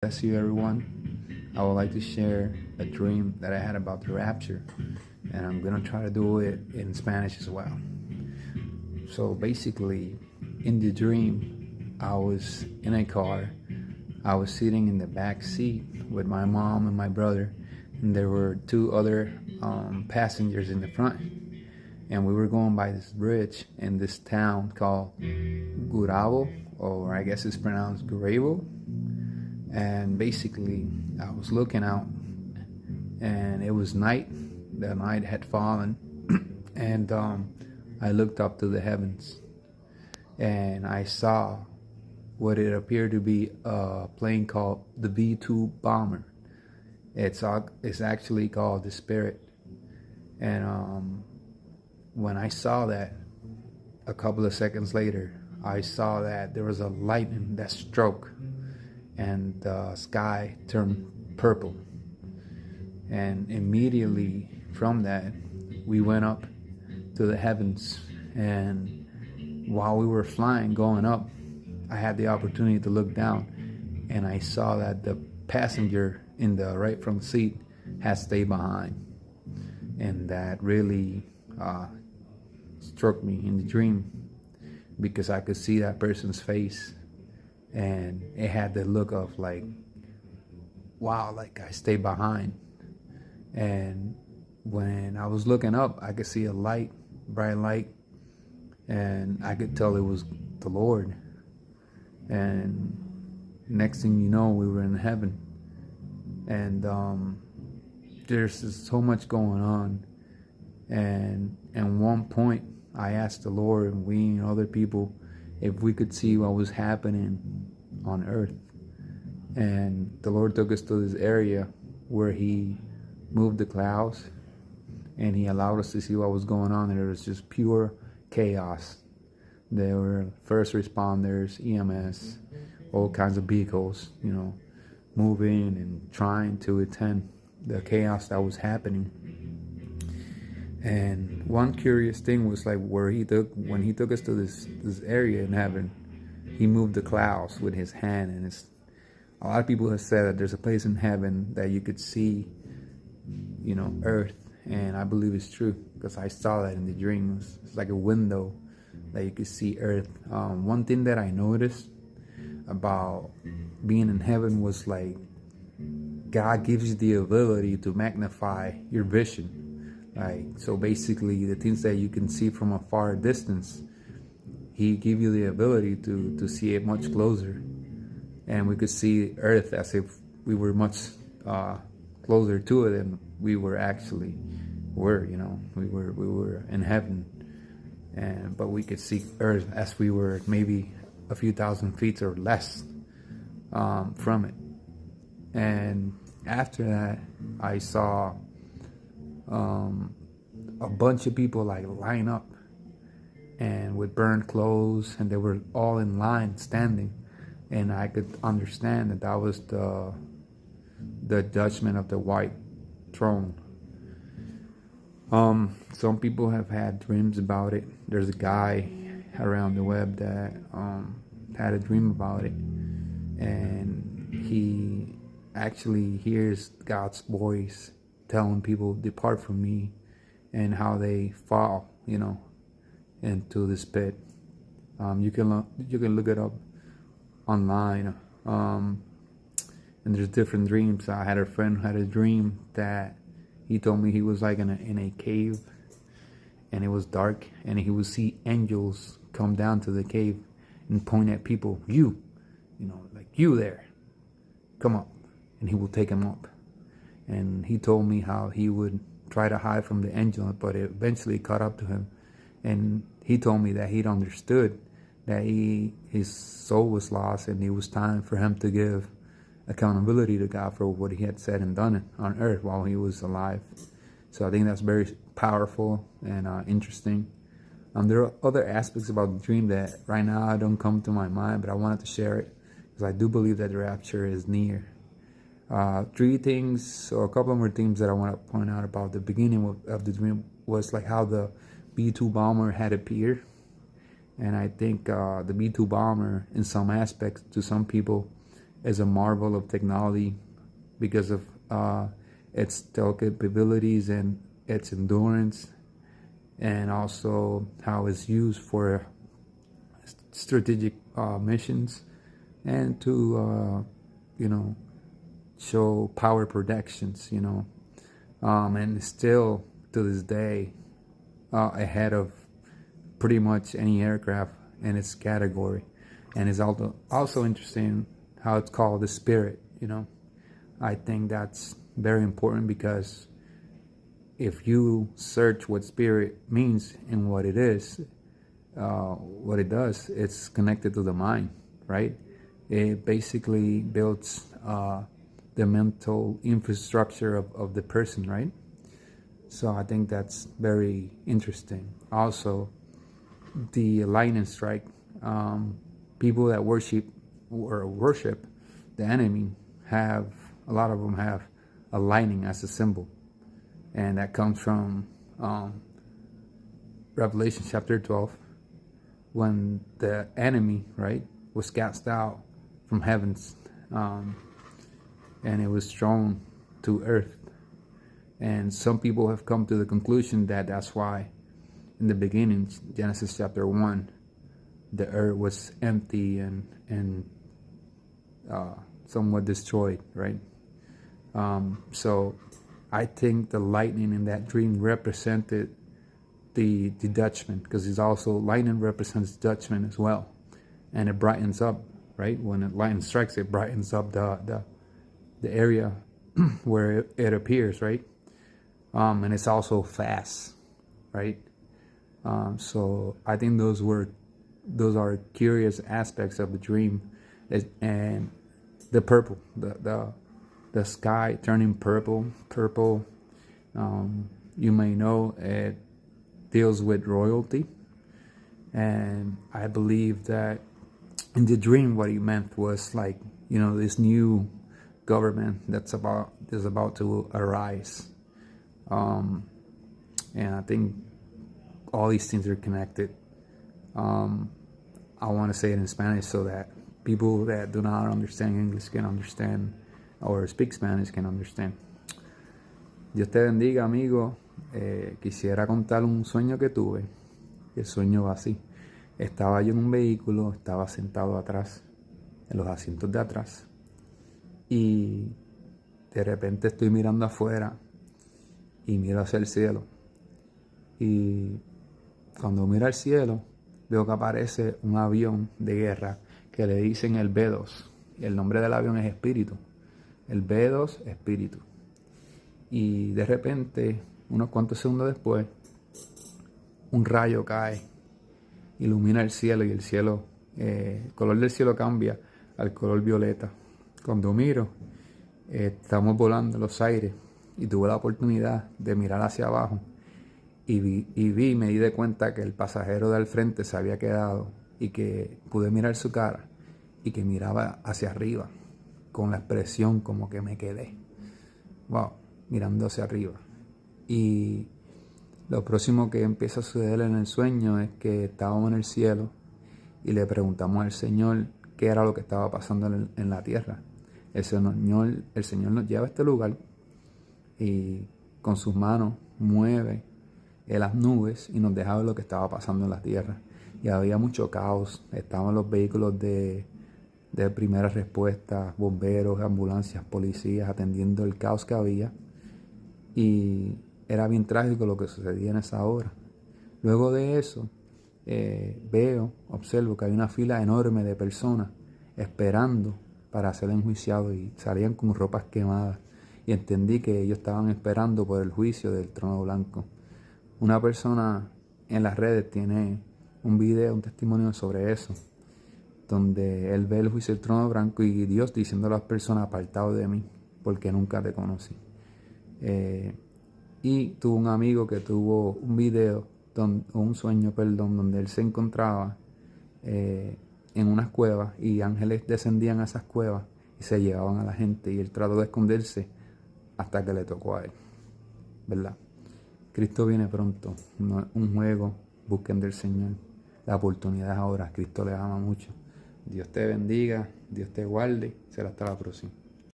bless you, everyone. I would like to share a dream that I had about the rapture, and I'm gonna try to do it in Spanish as well. So basically, in the dream, I was in a car. I was sitting in the back seat with my mom and my brother, and there were two other passengers in the front. And we were going by this bridge in this town called Gurabo, or I guess it's pronounced Gurabo. And basically, I was looking out, and it was night. The night had fallen, and I looked up to the heavens, and I saw what it appeared to be a plane called the B-2 bomber. It's actually called the Spirit. And when I saw that, a couple of seconds later, I saw that there was a lightning that struck, and the sky turned purple. And immediately from that, we went up to the heavens. And while we were flying, going up, I had the opportunity to look down, and I saw that the passenger in the right front seat had stayed behind. And that really struck me in the dream, because I could see that person's face, and it had the look of like, wow, like I stayed behind. And when I was looking up, I could see a light, bright light, and I could tell it was the Lord. And next thing you know, we were in heaven. And there's just so much going on. And at one point, I asked the Lord, and we and other people, if we could see what was happening on earth. And the Lord took us to this area where He moved the clouds, and He allowed us to see what was going on. And it was just pure chaos. There were first responders, EMS, all kinds of vehicles, moving and trying to attend the chaos that was happening. And one curious thing was like when he took us to this area in heaven, He moved the clouds with His hand. And a lot of people have said that there's a place in heaven that you could see, earth. And I believe it's true, because I saw that in the dream. It's like a window that you could see earth. One thing that I noticed about being in heaven was like, God gives you the ability to magnify your vision. So basically, the things that you can see from a far distance, He gives you the ability to see it much closer. And we could see earth as if we were much closer to it than we were actually were. We were in heaven, but we could see earth as we were maybe a few thousand feet or less from it. And after that, I saw a bunch of people like line up, and with burned clothes, and they were all in line standing. And I could understand that was the judgment of the white throne. Some people have had dreams about it. There's a guy around the web that had a dream about it, and he actually hears God's voice telling people, depart from me, and how they fall, into this pit. You can look it up online. And there's different dreams. I had a friend who had a dream that he told me he was like in a cave, and it was dark, and he would see angels come down to the cave and point at people. Like you there, come up, and He will take him up. And he told me how he would try to hide from the angel, but it eventually caught up to him. And he told me that he'd understood that his soul was lost, and it was time for him to give accountability to God for what he had said and done on earth while he was alive. So I think that's very powerful and interesting. There are other aspects about the dream that right now don't come to my mind, but I wanted to share it because I do believe that the rapture is near. Three things, or a couple more things that I want to point out about the beginning of the dream was like how the B-2 bomber had appeared. And I think the B-2 bomber, in some aspects, to some people, is a marvel of technology because of its stealth capabilities and its endurance, and also how it's used for strategic missions and to show power projections, and still to this day ahead of pretty much any aircraft in its category. And it's also interesting how it's called the Spirit. I think that's very important, because if you search what Spirit means and what it is, what it does, it's connected to the mind, right? It basically builds the mental infrastructure of the person, right? So I think that's very interesting. Also, the lightning strike, people that worship the enemy a lot of them have a lightning as a symbol, and that comes from Revelation chapter 12, when the enemy, right, was cast out from heavens, and it was thrown to earth. And some people have come to the conclusion that that's why in the beginning, Genesis chapter 1, the earth was empty and somewhat destroyed, right? So I think the lightning in that dream represented the judgment, because it's also, lightning represents judgment as well, and it brightens up, right? When the lightning strikes, it brightens up the area where it appears, right? And it's also fast, right? So I think those are curious aspects of the dream, and the purple, the sky turning purple. You may know it deals with royalty, and I believe that in the dream what he meant was like, this new government that's about to arise, and I think all these things are connected. I want to say it in Spanish so that people that do not understand English can understand, or speak Spanish can understand. Dios te bendiga, amigo. Quisiera contar un sueño que tuve. El sueño va así. Estaba yo en un vehículo, estaba sentado atrás, en los asientos de atrás, y de repente estoy mirando afuera y miro hacia el cielo. Y cuando miro al cielo, veo que aparece un avión de guerra que le dicen el B-2. El nombre del avión es Espíritu. El B-2, Espíritu. Y de repente, unos cuantos segundos después, un rayo cae, ilumina el cielo, y el color del cielo cambia al color violeta. Cuando miro, estamos volando en los aires, y tuve la oportunidad de mirar hacia abajo, y me di de cuenta que el pasajero del frente se había quedado, y que pude mirar su cara y que miraba hacia arriba con la expresión como que me quedé, wow, mirando hacia arriba. Y lo próximo que empieza a suceder en el sueño es que estábamos en el cielo y le preguntamos al Señor qué era lo que estaba pasando en la tierra. El Señor nos lleva a este lugar y con sus manos mueve las nubes y nos deja ver lo que estaba pasando en la tierra. Y había mucho caos. Estaban los vehículos de primera respuesta, bomberos, ambulancias, policías, atendiendo el caos que había. Y era bien trágico lo que sucedía en esa hora. Luego de eso, observo que hay una fila enorme de personas esperando para ser enjuiciados, y salían con ropas quemadas. Y entendí que ellos estaban esperando por el juicio del trono blanco. Una persona en las redes tiene un video, un testimonio sobre eso, donde él ve el juicio del trono blanco y Dios diciendo a las personas: apartado de mí, porque nunca te conocí. Y tuvo un amigo que tuvo un video, un sueño, donde él se encontraba en unas cuevas, y ángeles descendían a esas cuevas y se llevaban a la gente, y él trató de esconderse hasta que le tocó a él, ¿verdad? Cristo viene pronto, no es un juego, busquen del Señor. La oportunidad es ahora, Cristo les ama mucho. Dios te bendiga, Dios te guarde. Será hasta la próxima.